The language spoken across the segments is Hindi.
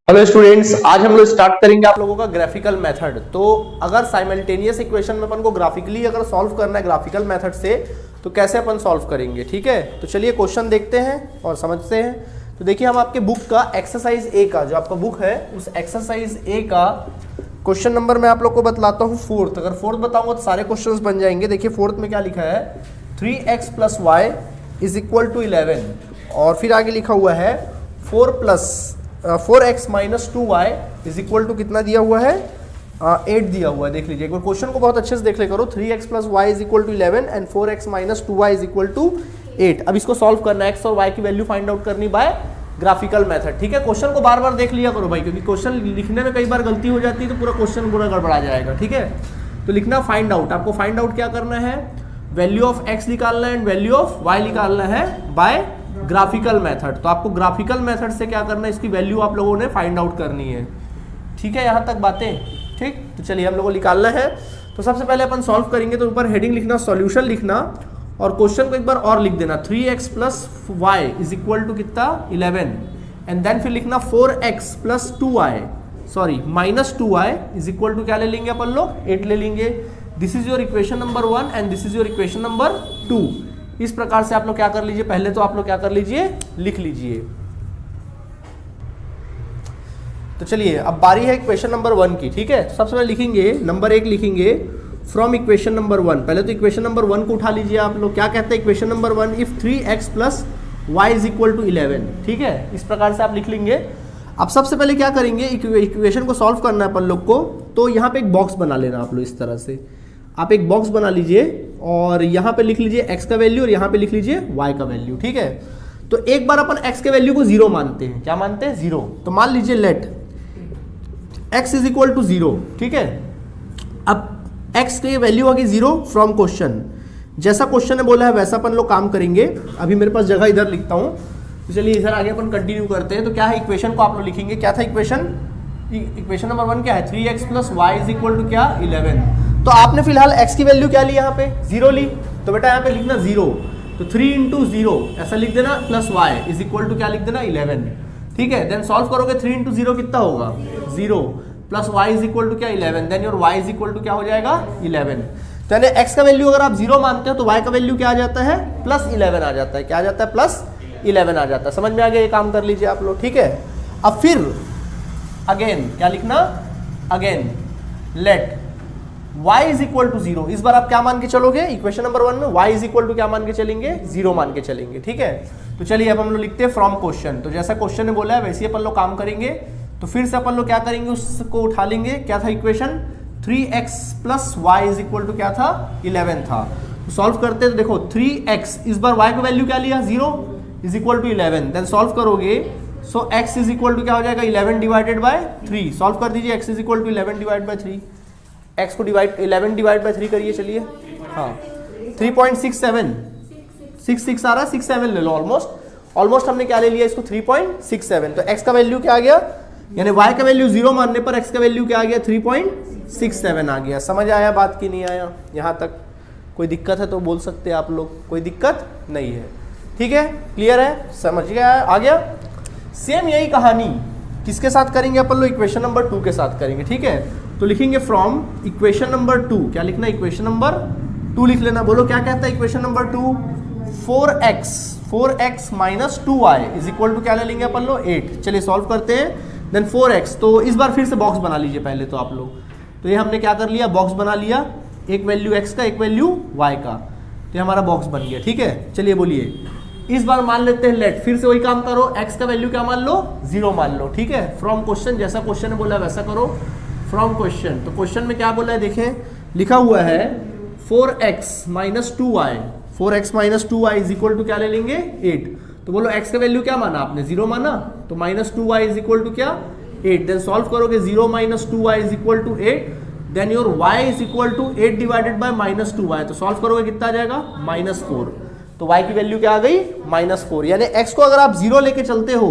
हेलो स्टूडेंट्स, आज हम लोग स्टार्ट करेंगे आप लोगों का ग्राफिकल मेथड। तो अगर साइमल्टेनियस इक्वेशन में अपन को ग्राफिकली अगर सॉल्व करना है ग्राफिकल मेथड से, तो कैसे अपन सॉल्व करेंगे। ठीक है, तो चलिए क्वेश्चन देखते हैं और समझते हैं। तो देखिए, हम आपके बुक का एक्सरसाइज ए का, जो आपका बुक है उस एक्सरसाइज ए का क्वेश्चन नंबर मैं आप लोग को बतलाता हूँ फोर्थ। अगर फोर्थ बताऊंगा तो सारे क्वेश्चन बन जाएंगे। देखिए फोर्थ में क्या लिखा है, 3x + y = 11 और फिर आगे लिखा हुआ है 4x - 2y = कितना दिया हुआ है, 8 दिया हुआ है। देख लीजिए एक बार क्वेश्चन को बहुत अच्छे से देख ले करो। 3x + y = 11 and 4x - 2y = 8। अब इसको सॉल्व करना है, x और y की वैल्यू फाइंड आउट करनी बाय ग्राफिकल मेथड। ठीक है, क्वेश्चन को बार बार देख लिया करो भाई, क्योंकि क्वेश्चन लिखने में कई बार गलती हो जाती है तो पूरा क्वेश्चन पूरा गड़बड़ा जाएगा। ठीक है, तो लिखना फाइंड आउट। आपको फाइंड आउट क्या करना है, वैल्यू ऑफ x निकालना है एंड वैल्यू ऑफ y निकालना है बाय ग्राफिकल मेथड। तो आपको ग्राफिकल मेथड से क्या करना है, इसकी वैल्यू आप लोगों ने फाइंड आउट करनी है। ठीक है, यहाँ तक बातें ठीक। तो चलिए हम लोगों को निकालना है। तो सबसे पहले अपन सॉल्व करेंगे, तो ऊपर हेडिंग लिखना, सॉल्यूशन लिखना और क्वेश्चन को एक बार और लिख देना, 3x + y = कितना 11 एंड देन फिर लिखना 4x + 2y -2y = क्या ले लेंगे अपन लोग, 8 ले लेंगे। This is your equation number 1 and this is your equation number 2। इस प्रकार से आप लोग क्या कर लीजिए, पहले तो आप लोग क्या कर लीजिए, लिख लीजिए। तो चलिए अब बारी है इक्वेशन नंबर 1 की। ठीक है, सबसे पहले लिखेंगे नंबर 1 लिखेंगे फ्रॉम इक्वेशन नंबर 1। पहले तो इक्वेशन नंबर 1 को उठा लीजिए आप लोग। क्या कहते हैं equation number 1, if 3x + y = 11। ठीक है, इस प्रकार से आप लिख लेंगे। अब सबसे पहले क्या करेंगे, इक्वेशन को सॉल्व करना है अपन लोग को। तो यहाँ पे एक बॉक्स बना लेना आप लोग, इस तरह से आप एक बॉक्स बना लीजिए और यहाँ पे लिख लीजिए x का वैल्यू और यहाँ पे लिख लीजिए y का वैल्यू। ठीक है, तो एक बार अपन x के वैल्यू को 0 मानते हैं। क्या मानते हैं, 0। तो मान लीजिए लेट x = 0। ठीक है, अब x की वैल्यू आ गई 0 फ्रॉम क्वेश्चन। जैसा क्वेश्चन ने बोला है वैसा अपन लोग काम करेंगे। अभी मेरे पास जगह इधर लिखता हूँ, तो चलिए इधर आगे अपन कंटिन्यू करते हैं। तो क्या है इक्वेशन को आप लोग लिखेंगे, क्या था इक्वेशन, इक्वेशन नंबर 1 क्या है, 3x + y = क्या 11। तो आपने फिलहाल x की वैल्यू क्या ली, यहाँ पे 0 ली, तो बेटा यहाँ पे लिखना 0। तो 3 × 0 ऐसा लिख देना प्लस y = क्या लिख देना 11। ठीक है, देन सॉल्व करोगे 3 × 0 कितना होगा 0 प्लस y = क्या 11, देन योर y = क्या हो जाएगा 11। तो यानी x का वैल्यू अगर आप 0 मानते हो तो y का वैल्यू क्या आ जाता है, +11 आ जाता है। क्या आ जाता है, +11 आ जाता है। समझ में आ गया, ये काम कर लीजिए आप लोग। ठीक है, अब फिर अगेन क्या लिखना, अगेन लेट y = 0। इस बार आप क्या मान के चलोगे, इक्वेशन नंबर 1 में y = क्या मान के चलेंगे, 0 मान के चलेंगे। ठीक है, तो चलिए अब हम लोग लिखते हैं फ्रॉम क्वेश्चन। तो जैसा क्वेश्चन ने बोला है वैसे ही अपन लोग काम करेंगे। तो फिर से अपन लोग क्या करेंगे, उसको उठा लेंगे। क्या था इक्वेशन, 3x + y = क्या था 11 था। तो सॉल्व करते हैं, तो देखो 3x, इस बार y का वैल्यू क्या लिया 0 = 11। देन सॉल्व करोगे, सो x = क्या हो जाएगा 11 / 3। सॉल्व कर दीजिए, x = 11 / 3। x को 11 / 3 करिए। चलिए हाँ, 3.67 66 आ रहा है, 67 ले लो। ऑलमोस्ट हमने क्या ले लिया इसको, 3.67। तो x का वैल्यू क्या आ गया, यानी y का वैल्यू 0 मानने पर x का वैल्यू क्या आ गया 3.67 आ गया। समझ आया बात की नहीं आया, यहाँ तक कोई दिक्कत है तो बोल सकते हैं आप लोग, कोई दिक्कत नहीं है। ठीक है, क्लियर है, समझ गया, आ गया। सेम यही कहानी किसके साथ करेंगे अपन लोग, इक्वेशन नंबर 2 के साथ करेंगे। ठीक है, तो लिखेंगे फ्रॉम इक्वेशन नंबर 2। क्या लिखना, इक्वेशन नंबर 2 लिख लेना। बोलो क्या कहता है इक्वेशन नंबर 2, 4x - 2y = क्या ले लेंगे अपन लोग 8। चलिए सॉल्व करते हैं। देन 4x, तो इस बार फिर से बॉक्स बना लीजिए पहले तो आप लोग। तो ये हमने क्या कर लिया, बॉक्स बना लिया, एक वैल्यू x का एक वैल्यू y का। तो ये हमारा बॉक्स बन गया। ठीक है, चलिए बोलिए इस बार मान लेते हैं लेट, फिर से वही काम करो, x का वैल्यू क्या मान लो 0 मान लो। ठीक है, फ्रॉम क्वेश्चन, जैसा क्वेश्चन ने बोला वैसा करो फ्रॉम क्वेश्चन। तो क्वेश्चन में क्या बोला है देखें, लिखा हुआ है 4x - 2y, 4x - 2y = क्या ले लेंगे 8। तो बोलो x का वैल्यू क्या माना आपने 0 माना, तो -2y = क्या 8। देन सॉल्व करोगे 0 - 2y = 8, then your y = 8 / -2y। तो सॉल्व करोगे कितना आ जाएगा -4। तो y की वैल्यू क्या आ गई -4। यानी x को अगर आप 0 लेके चलते हो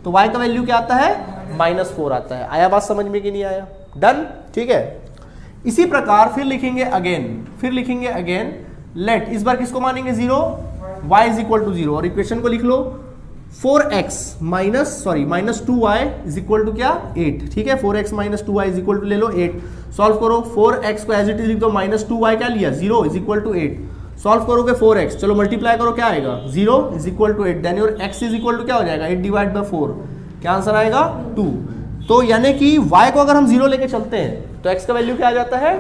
तो y का वैल्यू क्या आता है -4 आता है। आया बात समझ में कि नहीं आया, डन। ठीक है, इसी प्रकार फिर लिखेंगे अगेन लेट, इस बार किसको मानेंगे 0, y = 0 और इक्वेशन को लिख लो minus 2y is equal to क्या 8, ठीक है। 4x minus 2y is equal to ले लो 8। सॉल्व करो 4x को एज इट इज लिख दो, माइनस 2y क्या लिया 0 इज इक्वल टू 8। सॉल्व करोगे 4x, चलो मल्टीप्लाई करो क्या आएगा 0 is equal to 8, then your x is equal to क्या हो जाएगा 8 डिवाइड बाय 4, क्या आंसर आएगा 2। तो यानी कि y को अगर हम 0 लेके चलते हैं तो x का वैल्यू क्या आ जाता है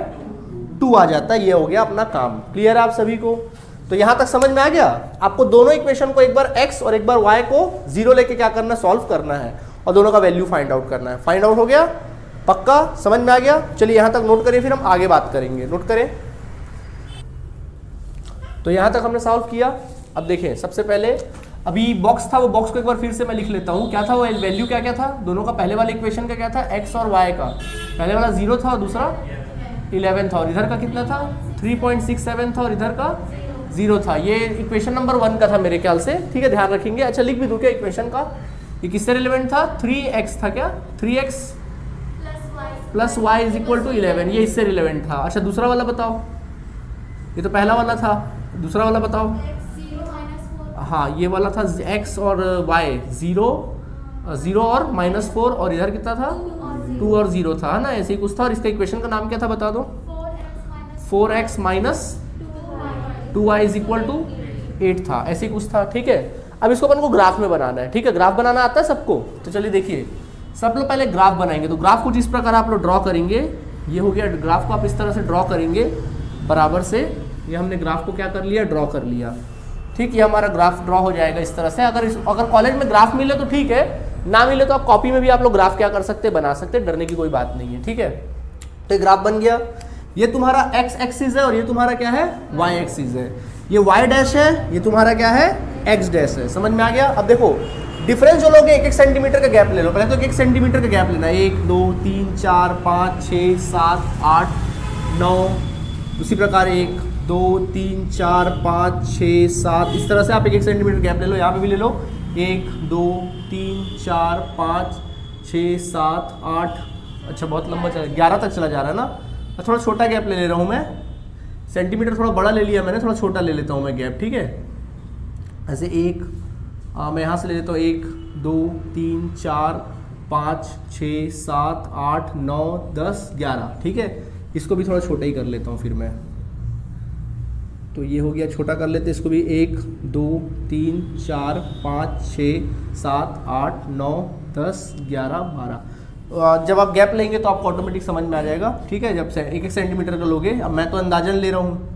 2 आ जाता है। ये हो गया अपना काम। क्लियर है आप सभी को? तो यहां तक समझ में आ गया? आपको दोनों इक्वेशन को एक बार x और एक बार y को 0 लेके क्या करना है सॉल्व करना है और दोनों का वैल्यू फाइंड आउट करना है। फाइंड आउट हो गया? पक्का समझ में आ गया? चलिए यहां तक नोट करिए, फिर हम आगे बात करेंगे। नोट करें। तो यहां तक हमने सॉल्व किया। अब देखें, सबसे पहले अभी बॉक्स था, वो बॉक्स को एक बार फिर से मैं लिख लेता हूं। क्या था वो वैल्यू, क्या क्या था दोनों का? पहले वाले इक्वेशन का क्या था x और y का, पहले वाला 0 था और दूसरा 11 था, और इधर का कितना था 3.67 था और इधर का 0 था। ये इक्वेशन नंबर 1 का था मेरे ख्याल से, ठीक है, ध्यान रखेंगे। अच्छा लिख भी दूं क्या इक्वेशन का? ये किससे रिलेवेंट था? 3x था क्या, 3x plus y is equal to 11, ये इससे रिलेवेंट था। अच्छा दूसरा वाला बताओ, ये तो पहला वाला था, दूसरा वाला बताओ। हाँ ये वाला था x और y 0 और -4, और इधर कितना था 2 और 0 था ना, ऐसे ही कुछ था। और इसका इक्वेशन का नाम क्या था बता दो? 4x minus 2y is equal to 8 था, ऐसे ही कुछ था, ठीक है। अब इसको अपन को ग्राफ में बनाना है, ठीक है। ग्राफ बनाना आता है सबको? तो चलिए देखिए, सब लोग पहले ग्राफ बनाएंगे। तो ग्राफ कुछ इस प्रकार आप लोग ड्रॉ करेंगे। ये हो गया ग्राफ को आप इस तरह से ड्रॉ करेंगे बराबर से। ये हमने ग्राफ को क्या कर लिया, ड्रॉ कर लिया, ठीक। ये हमारा ग्राफ ड्रॉ हो जाएगा इस तरह से। अगर कॉलेज में ग्राफ मिले तो ठीक है, ना मिले तो आप कॉपी में भी आप लोग ग्राफ क्या कर सकते हैं, बना सकते हैं, डरने की कोई बात नहीं है, ठीक है। तो ग्राफ बन गया। ये तुम्हारा x एक्सिस है और ये तुम्हारा क्या है y एक्सिस है। ये y डैश है, ये तुम्हारा क्या है x डैश है। समझ में आ गया? अब देखो डिफरेंस जो लोगे 1-1 सेंटीमीटर का गैप ले लो। पहले तो 1 सेंटीमीटर का गैप लेना, 1 2 3 4 5 6 7 8 9, उसी प्रकार 1 2 3 4 5 6 7, इस तरह से आप 1-1 सेंटीमीटर गैप ले लो। यहाँ पे भी ले लो 1 2 3 4 5 6 7 8, अच्छा बहुत लंबा चला, 11 तक चला जा रहा है ना। थोड़ा छोटा गैप ले रहा हूँ मैं, सेंटीमीटर थोड़ा बड़ा ले लिया मैंने, थोड़ा छोटा ले लेता हूँ मैं गैप, ठीक है। ऐसे मैं यहाँ से ले लेता हूँ 1 2 3 4 5 6 7 8 9 10 11, ठीक है। इसको भी थोड़ा छोटा ही कर लेता हूँ फिर मैं। तो ये हो गया, छोटा कर लेते इसको भी। 1 2 3 4 5 6 7 8 9 10 11 12। जब आप गैप लेंगे तो आपको ऑटोमेटिक समझ में आ जाएगा, ठीक है। जब से 1-1 सेंटीमीटर का लोगे, अब मैं तो अंदाजन ले रहा हूँ,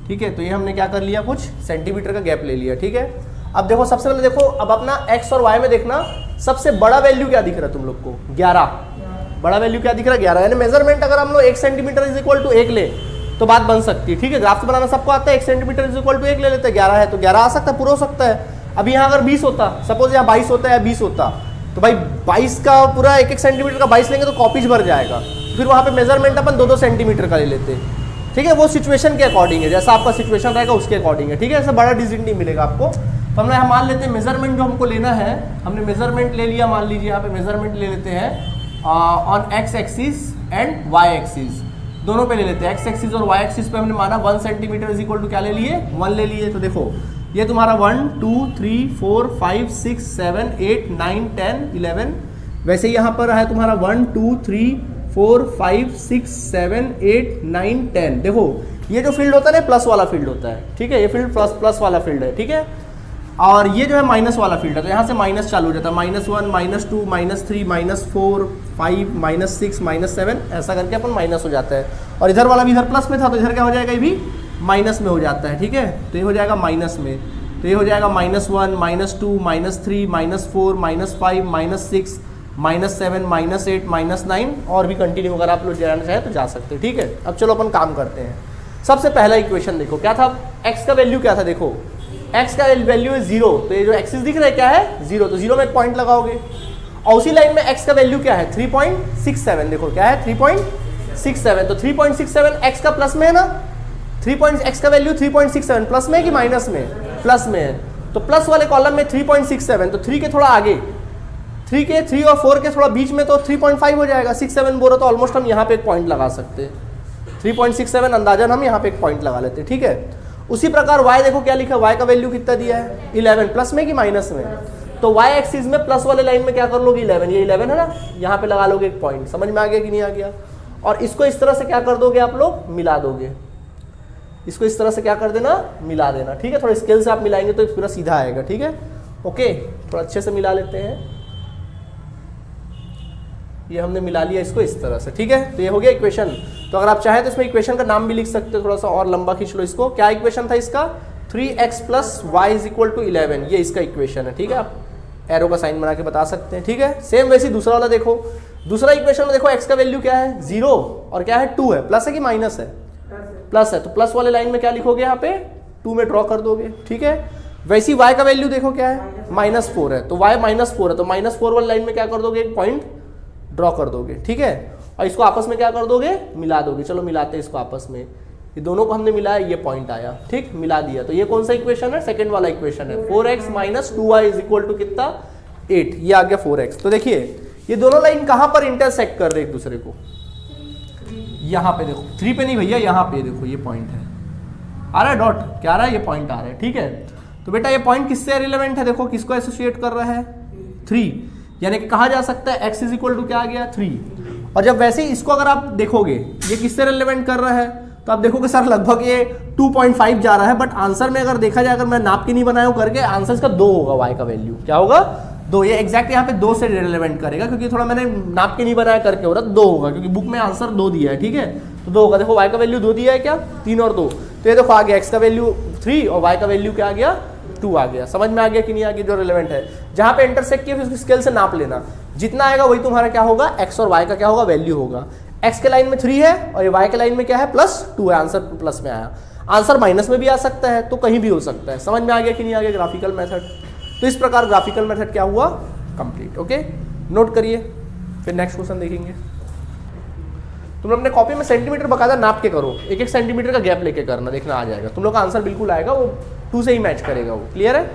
ठीक है। तो ये हमने क्या कर लिया, कुछ सेंटीमीटर का गैप ले लिया, ठीक है। अब देखो सबसे पहले देखो, अब अपना x और y में देखना सबसे बड़ा वैल्यू क्या दिख रहा है तुम लोग को, 11। बड़ा वैल्यू क्या दिख रहा है 11, यानी मेजरमेंट अगर हम लोग 1 सेंटीमीटर इज इक्वल टू 1 ले तो बात बन सकती है, ठीक है। ग्राफ बनाना सबको आता है, 1 सेंटीमीटर इज इक्वल टू 1 ले लेते हैं, 11 है तो 11 आ सकता है, पूरा हो सकता है। अब यहाँ अगर 20 होता, सपोज यहाँ 22 होता है या 20 होता, तो भाई 22 का पूरा 1-1 सेंटीमीटर का 22 लेंगे तो कॉपीज भर जाएगा। फिर वहाँ पे मेजरमेंट अपन 2-2 सेंटीमीटर का ले लेते, ठीक है। वो सिचुएशन के अकॉर्डिंग है, जैसा आपका सिचुएशन रहेगा उसके अकॉर्डिंग है, ठीक है। ऐसा बड़ा डिजिट नहीं मिलेगा आपको। तो हमने यहाँ मान लेते हैं मेजरमेंट जो हमको लेना है, हमने मेजरमेंट ले लिया। मान लीजिए यहाँ पे मेजरमेंट ले लेते हैं on x axis and y axis, दोनों पे ले लेते हैं। x एक्सिस और y एक्सिस पे हमने माना 1 सेंटीमीटर इज इक्वल टू क्या ले लिए, 1 ले लिए। तो देखो ये तुम्हारा 1 2 3 4 5 6 7 8 9 10 11, वैसे यहाँ पर है तुम्हारा 1 2 3 4 5 6 7 8 9 10। देखो ये जो फील्ड होता है ना प्लस वाला फील्ड होता है, ठीक है। ये फील्ड प्लस वाला फील्ड है, ठीक है। और ये जो है माइनस वाला फील्ड है, तो यहाँ से माइनस चालू हो जाता है, -1 -2 -3 -4 5 -6 -7, ऐसा करके अपन माइनस हो जाता है। और इधर वाला भी इधर प्लस में था तो इधर क्या हो जाएगा, ये भी माइनस में हो जाता है, ठीक है। तो ये हो जाएगा माइनस में, तो ये हो जाएगा -1 -2 -3 -4 -5 -6 -7 -8 -9, और भी कंटिन्यू अगर आप लोग जाना चाहें तो जा सकते हैं, ठीक है। अब चलो अपन काम करते हैं। सबसे पहला इक्वेशन देखो क्या था, x का वैल्यू क्या था, देखो x का वैल्यू है 0, तो ये जो एक्सिस दिख रहा है क्या है 0, तो 0 में एक पॉइंट लगाओगे। और उसी लाइन में x का वैल्यू क्या है 3.67, देखो क्या है 3.67, तो 3.67 x का प्लस में है ना, x का वैल्यू 3.67 प्लस में है कि माइनस में, प्लस में है। तो प्लस वाले कॉलम में 3.67, तो 3 के थोड़ा आगे, 3 और 4 के थोड़ा बीच में तो 3.5 हो जाएगा। 6 7 बोलो तो ऑलमोस्ट हम यहाँ पे एक पॉइंट लगा सकते हैं, 3.67 अंदाजन हम यहाँ पे एक पॉइंट लगा लेते हैं, ठीक है। उसी प्रकार y देखो क्या लिखा, y का वैल्यू कितना दिया है 11, प्लस में कि माइनस में, तो y एक्सिस में प्लस वाले लाइन में क्या कर लोगे 11, ये 11 है ना, यहाँ पे लगा लोगे एक पॉइंट। समझ में आ गया कि नहीं आ गया? और इसको इस तरह से क्या कर दोगे आप लोग, मिला दोगे। इसको इस तरह से क्या कर देना, मिला देना। ठीक है, थोड़ा स्केल से आप मिलाएंगे तो पूरा सीधा आएगा। ठीक है, ओके, थोड़ा अच्छे से मिला लेते हैं। ये हमने मिला लिया इसको इस तरह से। ठीक है, तो ये हो गया इक्वेशन। तो अगर आप चाहें तो इसमें इक्वेशन का नाम भी लिख सकते हो, थोड़ा सा और लंबा खींच लो इसको। क्या इक्वेशन था इसका, 3x plus Y is equal to 11, ये इसका इक्वेशन है। ठीक है, आप एरो का साइन बना के बता सकते हैं। ठीक है, सेम वैसे दूसरा वाला देखो, दूसरा इक्वेशन में देखो x का वैल्यू क्या है 0 और क्या है 2 है, प्लस है कि माइनस है, प्लस है, तो प्लस वाले लाइन में क्या लिखोगे यहाँ पे 2 में ड्रॉ कर दोगे। ठीक है, वैसे ही y का वैल्यू देखो क्या है -4 है, तो y -4 है, तो -4 वाली लाइन में क्या कर दोगे, एक पॉइंट ड्रॉ कर दोगे। ठीक है, और इसको आपस में क्या कर दोगे, मिला दोगे। चलो मिलाते हैं इसको आपस में, ये दोनों को हमने मिलाया, ये पॉइंट आया। ठीक, मिला दिया। तो ये कौन सा इक्वेशन है, सेकंड वाला इक्वेशन है। 4x minus 2y is equal to कितना 8, ये आ गया 4x। तो देखिए ये दोनों लाइन कहां पर इंटरसेक्ट कर रहे एक दूसरे को, यहां पे देखो, 3 पे नहीं भैया, यहां पे देखो, ये पॉइंट है, आ रहा है डॉट, क्या आ रहा है, ये पॉइंट आ रहा है। ठीक है, तो बेटा ये पॉइंट किससे रिलेवेंट है, देखो किसको एसोसिएट कर रहा है 3, यानी कि कहा जा सकता है x इज इक्वल टू क्या आ गया 3। और जब वैसे ही इसको अगर आप देखोगे ये किससे रिलेवेंट कर रहा है, तो आप देखोगे सर लगभग ये 2.5 जा रहा है, बट आंसर में अगर देखा जाए, अगर मैं नाप के नहीं बनाया हूं करके, आंसर इसका 2 होगा, y का वैल्यू क्या होगा 2, ये एग्जैक्ट यहाँ पे 2 से रिलेवेंट करेगा, क्योंकि थोड़ा मैंने नाप के नहीं बनाया करके हो रहा, 2 होगा, क्योंकि बुक में आंसर 2 दिया है। ठीक है, तो 2 होगा। देखो y का वैल्यू 2 दिया है क्या, 3 और 2, तो ये देखो आ गया x का वैल्यू 3 और y का वैल्यू क्या आ गया 2 आ गया। समझ में आ गया कि नहीं आ गया, जो रिलेवेंट है, जहां पे इंटरसेक्ट किया फिर उसकी स्केल से नाप लेना, जितना आएगा वही तुम्हारा क्या होगा, x और y का क्या होगा, वैल्यू होगा। x के लाइन में 3 है और ये y के लाइन में क्या है +2 है, आंसर प्लस में आया। आंसर माइनस में भी आ सकता है, तो कहीं भी हो सकता है। समझ में आ गया कि नहीं आ गया ग्राफिकल मेथड। तो इस प्रकार ग्राफिकल मेथड क्या हुआ, कंप्लीट। ओके, नोट करिए, फिर नेक्स्ट क्वेश्चन देखेंगे। तुम लोग अपने कॉपी में सेंटीमीटर बकायदा नाप के करो, 1-1 सेंटीमीटर का गैप लेके करना, देखना आ जाएगा तुम लोग का आंसर बिल्कुल आएगा, वो 2 से ही मैच करेगा वो। क्लियर है?